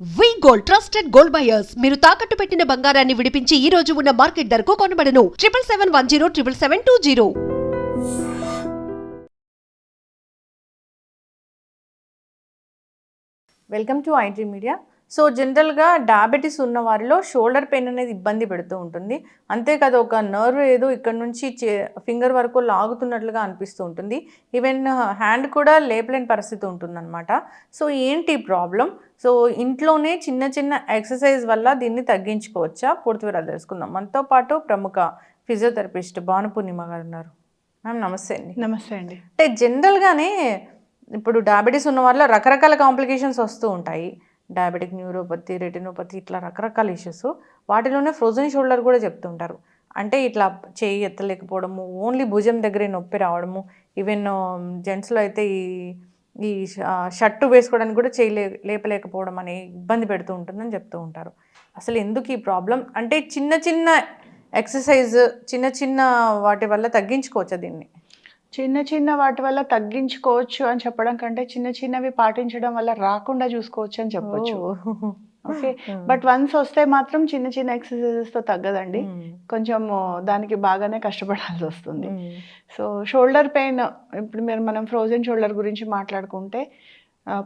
వి gold trusted gold buyers మీరు తాకట్టు పెట్టిన బంగారాన్ని విడిపించి ఈ రోజు ఉన్న మార్కెట్ ధరకు కొనబడను 7771077720. Welcome to IT media. So జనరల్గా డయాబెటీస్ ఉన్న వారిలో షోల్డర్ పెయిన్ అనేది ఇబ్బంది పెడుతూ ఉంటుంది. అంతేకాదు ఒక నర్వ్ ఏదో ఇక్కడ నుంచి ఫింగర్ వరకు లాగుతున్నట్లుగా అనిపిస్తూ ఉంటుంది. ఈవెన్ హ్యాండ్ కూడా లేపలేని పరిస్థితి ఉంటుందన్నమాట. సో ఏంటి ప్రాబ్లం? సో ఇంట్లోనే చిన్న చిన్న ఎక్సర్సైజ్ వల్ల దీన్ని తగ్గించుకోవచ్చా? పూర్తి వివరాలు తెలుసుకుందాం. మనతో పాటు ప్రముఖ ఫిజియోథెరపిస్ట్ భానుపూర్ణిమ గారు ఉన్నారు. మ్యామ్ నమస్తే అండి. నమస్తే అండి. అంటే జనరల్గానే ఇప్పుడు డయాబెటీస్ ఉన్న వాళ్ళ రకరకాల కాంప్లికేషన్స్ వస్తూ ఉంటాయి. డయాబెటిక్ న్యూరోపతి, రెటినోపతి, ఇట్లా రకరకాల ఇష్యూస్. వాటిలోనే ఫ్రోజన్ షోల్డర్ కూడా చెప్తుంటారు. అంటే ఇట్లా చేయి ఎత్తలేకపోవడము, ఓన్లీ భుజం దగ్గరే నొప్పి రావడము, ఈవెన్ జెంట్స్లో అయితే ఈ షర్టు వేసుకోవడానికి కూడా లేపలేకపోవడం అనే ఇబ్బంది పెడుతూ ఉంటుందని చెప్తూ ఉంటారు. అసలు ఎందుకు ఈ ప్రాబ్లం? అంటే చిన్న చిన్న ఎక్సర్సైజ్, చిన్న చిన్న వాటి వల్ల తగ్గించుకోవచ్చా దీన్ని? చిన్న చిన్న వాటి వల్ల తగ్గించుకోవచ్చు అని చెప్పడం కంటే చిన్న చిన్నవి పాటించడం వల్ల రాకుండా చూసుకోవచ్చు అని చెప్పొచ్చు. ఓకే, బట్ వన్స్ వస్తే మాత్రం చిన్న చిన్న ఎక్సర్సైజెస్తో తగ్గదండి. కొంచెం దానికి బాగానే కష్టపడాల్సి వస్తుంది. సో షోల్డర్ పెయిన్, ఇప్పుడు మనం ఫ్రోజన్ షోల్డర్ గురించి మాట్లాడుకుంటే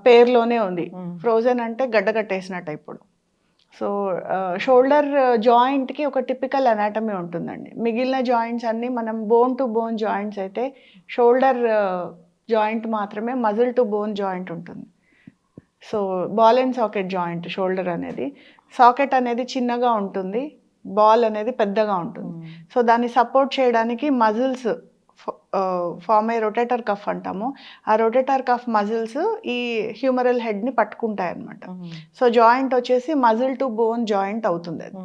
పేరులోనే ఉంది. ఫ్రోజన్ అంటే గడ్డ కట్టేసినట్టు. ఇప్పుడు సో షోల్డర్ జాయింట్కి ఒక టిపికల్ అనాటమీ ఉంటుందండి. మిగిలిన జాయింట్స్ అన్నీ మనం బోన్ టు బోన్ జాయింట్స్ అయితే షోల్డర్ జాయింట్ మాత్రమే మజిల్ టు బోన్ జాయింట్ ఉంటుంది. So ball and socket joint shoulder అనేది. సాకెట్ అనేది చిన్నగా ఉంటుంది, బాల్ అనేది పెద్దగా ఉంటుంది. సో దాన్ని సపోర్ట్ చేయడానికి మజిల్స్ ఫామ్ అయ్యే రొటేటర్ కఫ్ అంటాము. ఆ రొటేటర్ కఫ్ మజిల్స్ ఈ హ్యూమరల్ హెడ్ని పట్టుకుంటాయి అన్నమాట. సో జాయింట్ వచ్చేసి మజిల్ టు బోన్ జాయింట్ అవుతుంది అది.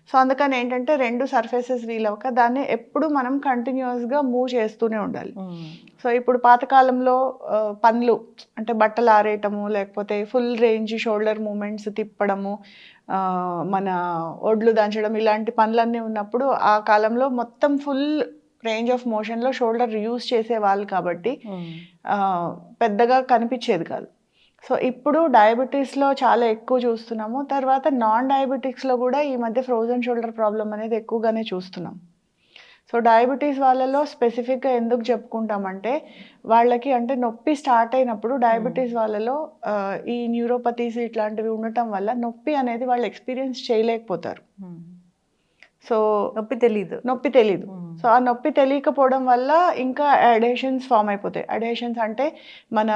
సో అందుకని ఏంటంటే రెండు సర్ఫేసెస్ వీలవక దాన్ని ఎప్పుడు మనం కంటిన్యూస్గా మూవ్ చేస్తూనే ఉండాలి. సో ఇప్పుడు పాతకాలంలో పనులు అంటే బట్టలు ఆరేయటము, లేకపోతే ఫుల్ రేంజ్ షోల్డర్ మూమెంట్స్ తిప్పడము, మన ఒడ్లు దంచడం, ఇలాంటి పనులన్నీ ఉన్నప్పుడు ఆ కాలంలో మొత్తం ఫుల్ రేంజ్ ఆఫ్ మోషన్లో షోల్డర్ యూజ్ చేసేవాళ్ళు కాబట్టి పెద్దగా కనిపించేది కాదు. సో ఇప్పుడు డయాబెటీస్లో చాలా ఎక్కువ చూస్తున్నాము. తర్వాత నాన్ డయాబెటిక్స్లో కూడా ఈ మధ్య ఫ్రోజన్ షోల్డర్ ప్రాబ్లం అనేది ఎక్కువగానే చూస్తున్నాం. సో డయాబెటీస్ వాళ్ళలో స్పెసిఫిక్గా ఎందుకు చెప్పుకుంటామంటే వాళ్ళకి అంటే నొప్పి స్టార్ట్ అయినప్పుడు డయాబెటీస్ వాళ్ళలో ఈ న్యూరోపతీస్ ఇట్లాంటివి ఉండటం వల్ల నొప్పి అనేది వాళ్ళు ఎక్స్పీరియన్స్ చేయలేకపోతారు. సో నొప్పి తెలీదు. సో ఆ నొప్పి తెలియకపోవడం వల్ల ఇంకా అడేషన్స్ ఫామ్ అయిపోతాయి. అడేషన్స్ అంటే మన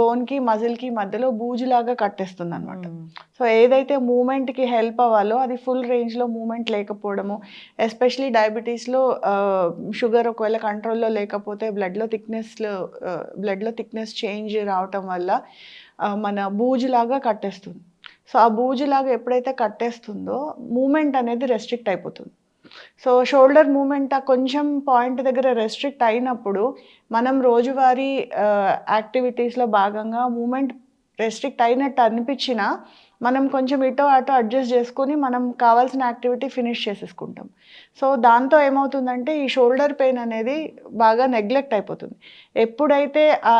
బోన్కి మజిల్కి మధ్యలో బూజులాగా కట్టేస్తుంది అనమాట. సో ఏదైతే మూమెంట్కి హెల్ప్ అవ్వాలో అది ఫుల్ రేంజ్లో మూమెంట్ లేకపోవడము, ఎస్పెషలీ డయాబెటీస్లో షుగర్ ఒకవేళ కంట్రోల్లో లేకపోతే బ్లడ్లో థిక్నెస్ చేంజ్ రావటం వల్ల మన బూజులాగా కట్టేస్తుంది. సో ఆ బూజులాగా ఎప్పుడైతే కట్టేస్తుందో మూమెంట్ అనేది రెస్ట్రిక్ట్ అయిపోతుంది. సో షోల్డర్ మూమెంట్ ఆ కొంచెం పాయింట్ దగ్గర రెస్ట్రిక్ట్ అయినప్పుడు మనం రోజువారీ యాక్టివిటీస్లో భాగంగా మూమెంట్ రెస్ట్రిక్ట్ అయినట్టు అనిపించినా మనం కొంచెం ఇటో అటో అడ్జస్ట్ చేసుకొని మనం కావాల్సిన యాక్టివిటీ ఫినిష్ చేసేసుకుంటాం. సో దాంతో ఏమవుతుందంటే ఈ షోల్డర్ పెయిన్ అనేది బాగా నెగ్లెక్ట్ అయిపోతుంది. ఎప్పుడైతే ఆ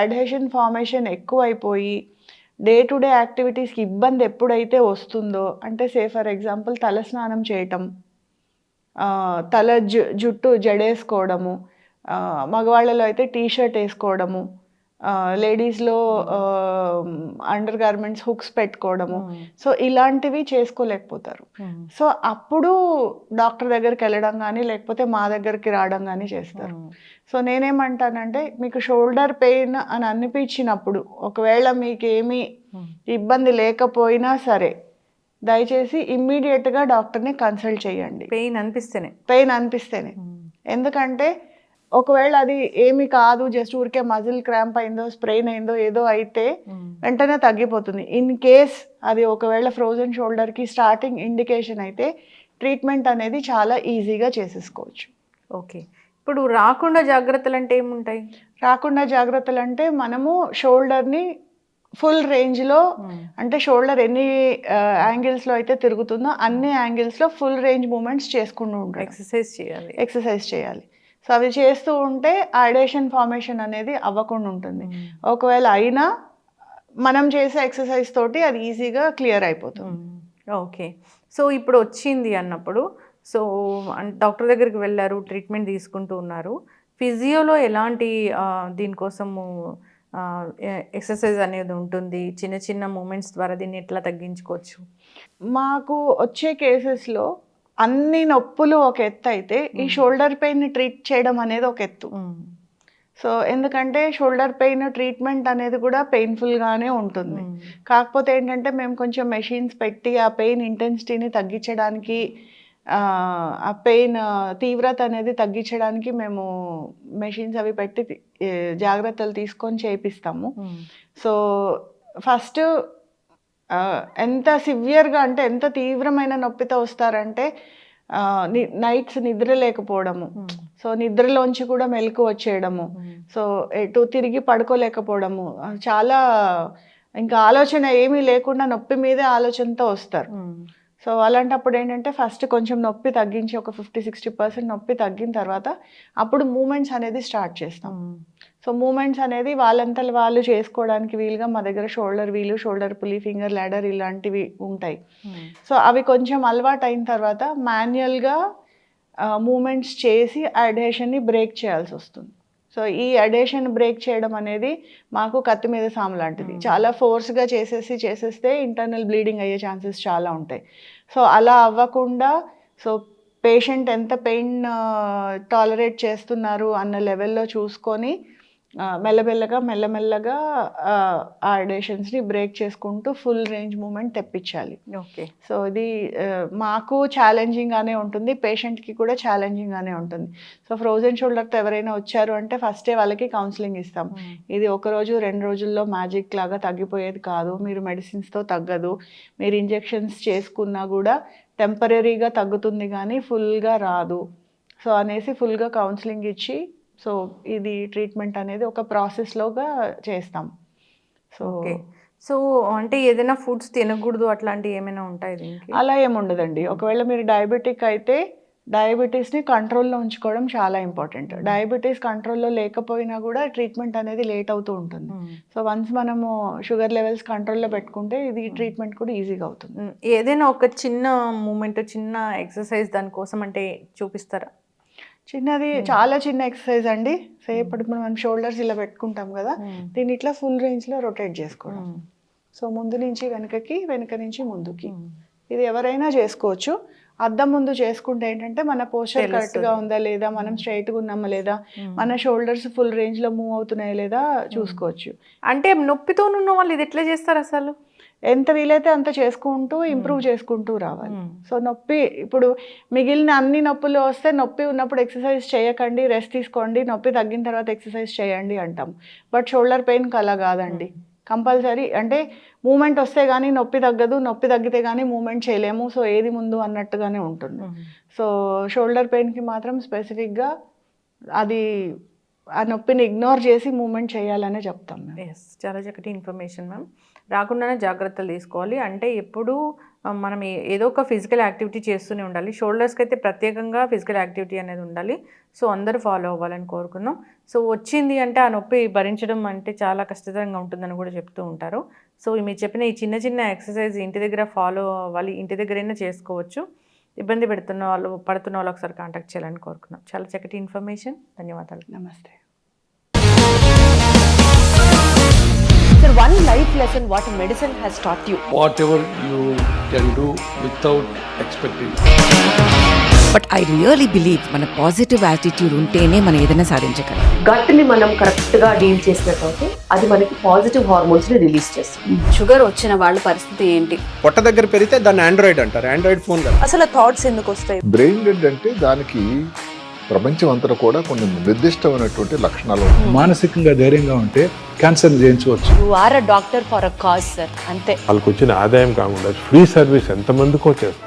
అడ్హెషన్ ఫార్మేషన్ ఎక్కువ అయిపోయి డే టు డే యాక్టివిటీస్కి ఇబ్బంది ఎప్పుడైతే వస్తుందో, అంటే ఫర్ ఎగ్జాంపుల్ తల స్నానం చేయటం, తల జుట్టు జడేసుకోవడము, మగవాళ్ళలో అయితే టీషర్ట్ వేసుకోవడము, లేడీస్లో అండర్ గార్మెంట్స్ హుక్స్ పెట్టుకోవడము, సో ఇలాంటివి చేసుకోలేకపోతారు. సో అప్పుడు డాక్టర్ దగ్గరికి వెళ్ళడం కానీ లేకపోతే మా దగ్గరికి రావడం కానీ చేస్తారు. సో నేనేమంటానంటే మీకు షోల్డర్ పెయిన్ అని అనిపించినప్పుడు, ఒకవేళ మీకేమీ ఇబ్బంది లేకపోయినా సరే దయచేసి ఇమ్మీడియట్గా డాక్టర్ని కన్సల్ట్ చేయండి. పెయిన్ అనిపిస్తేనే. ఎందుకంటే ఒకవేళ అది ఏమి కాదు, జస్ట్ ఊరికే మజిల్ క్రాంప్ అయిందో, స్ప్రెయిన్ అయిందో, ఏదో అయితే వెంటనే తగ్గిపోతుంది. ఇన్ కేస్ అది ఒకవేళ ఫ్రోజన్ షోల్డర్కి స్టార్టింగ్ ఇండికేషన్ అయితే ట్రీట్మెంట్ అనేది చాలా ఈజీగా చేసేసుకోవచ్చు. ఓకే, ఇప్పుడు రాకుండా జాగ్రత్తలు అంటే ఏముంటాయి? రాకుండా జాగ్రత్తలు అంటే మనము షోల్డర్ని ఫుల్ రేంజ్లో, అంటే షోల్డర్ ఎన్ని యాంగిల్స్లో అయితే తిరుగుతుందో అన్ని యాంగిల్స్లో ఫుల్ రేంజ్ మూమెంట్స్ చేసుకుంటూ ఉంటాం. ఎక్సర్సైజ్ చేయాలి. సో అవి చేస్తూ ఉంటే అడేషన్ ఫార్మేషన్ అనేది అవ్వకుండా ఉంటుంది. ఒకవేళ అయినా మనం చేసే ఎక్సర్సైజ్ తోటి అది ఈజీగా క్లియర్ అయిపోతుంది. ఓకే. సో ఇప్పుడు వచ్చింది అన్నప్పుడు సో డాక్టర్ దగ్గరికి వెళ్ళారు, ట్రీట్మెంట్ తీసుకుంటూ ఉన్నారు. ఫిజియోలో ఎలాంటి దీనికోసము ఎక్సర్సైజ్ అనేది ఉంటుంది? చిన్న చిన్న మూమెంట్స్ ద్వారా దీన్ని ఎట్లా తగ్గించుకోవచ్చు? మాకు వచ్చే కేసెస్లో అన్ని నొప్పులు ఒక ఎత్తు అయితే ఈ షోల్డర్ పెయిన్ని ట్రీట్ చేయడం అనేది ఒక ఎత్తు. సో ఎందుకంటే షోల్డర్ పెయిన్ ట్రీట్మెంట్ అనేది కూడా పెయిన్ఫుల్గానే ఉంటుంది. కాకపోతే ఏంటంటే మేము కొంచెం మెషిన్స్ పెట్టి ఆ పెయిన్ ఇంటెన్సిటీని తగ్గించడానికి, ఆ పెయిన్ తీవ్రత అనేది తగ్గించడానికి మేము మెషిన్స్ అవి పెట్టి జాగ్రత్తలు తీసుకొని చేపిస్తాము. సో ఫస్ట్ ఎంత సివియర్గా అంటే ఎంత తీవ్రమైన నొప్పితో వస్తారంటే నైట్స్ నిద్ర లేకపోవడము, సో నిద్రలోంచి కూడా మెలకు వచ్చేయడము, సో ఎటు తిరిగి పడుకోలేకపోవడము, చాలా ఇంకా ఆలోచన ఏమీ లేకుండా నొప్పి మీదే ఆలోచనతో వస్తారు. సో అలాంటప్పుడు ఏంటంటే ఫస్ట్ కొంచెం నొప్పి తగ్గించి ఒక 50-60% నొప్పి తగ్గిన తర్వాత అప్పుడు మూమెంట్స్ అనేది స్టార్ట్ చేస్తాం. సో మూమెంట్స్ అనేది వాళ్ళంతా వాళ్ళు చేసుకోవడానికి వీలుగా మా దగ్గర షోల్డర్ వీలు, షోల్డర్ పులి, ఫింగర్ ల్యాడర్ ఇలాంటివి ఉంటాయి. సో అవి కొంచెం అలవాటు అయిన తర్వాత మాన్యువల్గా మూమెంట్స్ చేసి అడేషన్ని బ్రేక్ చేయాల్సి వస్తుంది. సో ఈ అడేషన్ బ్రేక్ చేయడం అనేది మాకు కత్తి మీద సాము లాంటిది. చాలా ఫోర్స్గా చేసేస్తే ఇంటర్నల్ బ్లీడింగ్ అయ్యే ఛాన్సెస్ చాలా ఉంటాయి. సో అలా అవ్వకుండా సో పేషెంట్ ఎంత పెయిన్ టాలరేట్ చేస్తున్నారు అన్న లెవెల్లో చూసుకొని మెల్లమెల్లగా ఆ అడేషన్స్ని బ్రేక్ చేసుకుంటూ ఫుల్ రేంజ్ మూమెంట్ తెప్పించాలి. ఓకే. సో ఇది మాకు ఛాలెంజింగ్గానే ఉంటుంది, పేషెంట్కి కూడా ఛాలెంజింగ్గానే ఉంటుంది. సో ఫ్రోజన్ షోల్డర్తో ఎవరైనా వచ్చారు అంటే ఫస్టే వాళ్ళకి కౌన్సిలింగ్ ఇస్తాం. ఇది 1 రోజు 2 రోజుల్లో మ్యాజిక్ లాగా తగ్గిపోయేది కాదు, మీరు మెడిసిన్స్తో తగ్గదు, మీరు ఇంజెక్షన్స్ చేసుకున్నా కూడా టెంపరీగా తగ్గుతుంది కానీ ఫుల్గా రాదు. సో అనేసి ఫుల్గా కౌన్సిలింగ్ ఇచ్చి సో ఇది ట్రీట్మెంట్ అనేది ఒక ప్రాసెస్లోగా చేస్తాం. సో సో అంటే ఏదైనా ఫుడ్స్ తినకూడదు అట్లాంటివి ఏమైనా ఉంటాయి దీనికి? అలా ఏముండదండి. ఒకవేళ మీరు డయాబెటిక్ అయితే డయాబెటీస్ని కంట్రోల్లో ఉంచుకోవడం చాలా ఇంపార్టెంట్. డయాబెటీస్ కంట్రోల్లో లేకపోయినా కూడా ట్రీట్మెంట్ అనేది లేట్ అవుతూ ఉంటుంది. సో వన్స్ మనము షుగర్ లెవెల్స్ కంట్రోల్లో పెట్టుకుంటే ఇది ట్రీట్మెంట్ కూడా ఈజీగా అవుతుంది. ఏదైనా ఒక చిన్న మూమెంట్, చిన్న ఎక్సర్సైజ్ దానికోసం అంటే చూపిస్తారా? చిన్నది, చాలా చిన్న ఎక్సర్సైజ్ అండి. ఇప్పుడు మనం షోల్డర్స్ ఇలా పెట్టుకుంటాం కదా, దీన్ని ఇట్లా ఫుల్ రేంజ్లో రొటేట్ చేసుకోవడం. సో ముందు నుంచి వెనకకి, వెనక నుంచి ముందుకి, ఇది ఎవరైనా చేసుకోవచ్చు. అద్దం ముందు చేసుకుంటే ఏంటంటే మన పోస్చర్ కరెక్ట్గా ఉందా లేదా, మనం స్ట్రైట్గా ఉన్నామా లేదా, మన షోల్డర్స్ ఫుల్ రేంజ్లో మూవ్ అవుతున్నాయా లేదా చూసుకోవచ్చు. అంటే నొప్పితో ఉన్న వాళ్ళు ఇది ఎట్లా చేస్తారు అసలు? ఎంత వీలైతే అంత చేసుకుంటూ ఇంప్రూవ్ చేసుకుంటూ రావాలి. సో నొప్పి ఇప్పుడు మిగిలిన అన్ని నొప్పులు వస్తే నొప్పి ఉన్నప్పుడు ఎక్సర్సైజ్ చేయకండి, రెస్ట్ తీసుకోండి, నొప్పి తగ్గిన తర్వాత ఎక్సర్సైజ్ చేయండి అంటాం. బట్ షోల్డర్ పెయిన్కి అలా కాదండి. కంపల్సరీ అంటే మూమెంట్ వస్తే కానీ నొప్పి తగ్గదు, నొప్పి తగ్గితే కానీ మూమెంట్ చేయలేము. సో ఏది ముందు అన్నట్టుగానే ఉంటుంది. సో షోల్డర్ పెయిన్కి మాత్రం స్పెసిఫిక్గా అది ఆ నొప్పిని ఇగ్నోర్ చేసి మూమెంట్ చేయాలనే చెప్తాం. ఎస్, చాలా చక్కటి ఇన్ఫర్మేషన్ మ్యామ్. రాకుండానే జాగ్రత్తలు తీసుకోవాలి. అంటే ఎప్పుడు మనం ఏదో ఒక ఫిజికల్ యాక్టివిటీ చేస్తూనే ఉండాలి. షోల్డర్స్కి అయితే ప్రత్యేకంగా ఫిజికల్ యాక్టివిటీ అనేది ఉండాలి. సో అందరూ ఫాలో అవ్వాలని కోరుకున్నాం. సో వచ్చింది అంటే ఆ నొప్పి భరించడం అంటే చాలా కష్టతరంగా ఉంటుందని కూడా చెప్తూ ఉంటారు. సో మీరు చెప్పిన ఈ చిన్న చిన్న ఎక్సర్సైజ్ ఇంటి దగ్గర ఫాలో అవ్వాలి, ఇంటి దగ్గరైనా చేసుకోవచ్చు. ఇబ్బంది పడుతున్న వాళ్ళు ఒకసారి కాంటాక్ట్ చేయాలని కోరుకున్నాం. చాలా చక్కటి ఇన్ఫర్మేషన్, ధన్యవాదాలు. నమస్తే. Sir, one life lesson what medicine has taught you. Whatever you can do without expecting. But I really believe మన పాజిటివ్ యాటిట్యూడ్ ఉంటేనే మనం ఏదైనా సాధించగలం. గట్ని మనం కరెక్ట్గా డీల్ చేసినట్లయితే అది మనకి పాజిటివ్ హార్మోన్స్ని రిలీజ్ చేస్తుంది. షుగర్ వచ్చిన వాళ్ళ పరిస్థితి ఏంటి? పొట్ట దగ్గర పెరిగితే దాన్ని ఆండ్రాయిడ్ అంటారు, ఆండ్రాయిడ్ ఫోన్ కదా. అసలు థాట్స్ ఎందుకు వస్తాయి? బ్రెయిన్ డెడ్ అంటే దానికి ప్రపంచం అంతా కూడా కొన్ని నిర్దిష్టమైనటువంటి లక్షణాలు ఉంటాయి. మానసికంగా ధైర్యంగా ఉంటే క్యాన్సర్ జయించవచ్చు. You are a doctor for a cause sir, అంతే. వాళ్ళకి వచ్చిన ఆదాయం కాకుండా ఫ్రీ సర్వీస్ ఎంతమందికో చేస్తారు.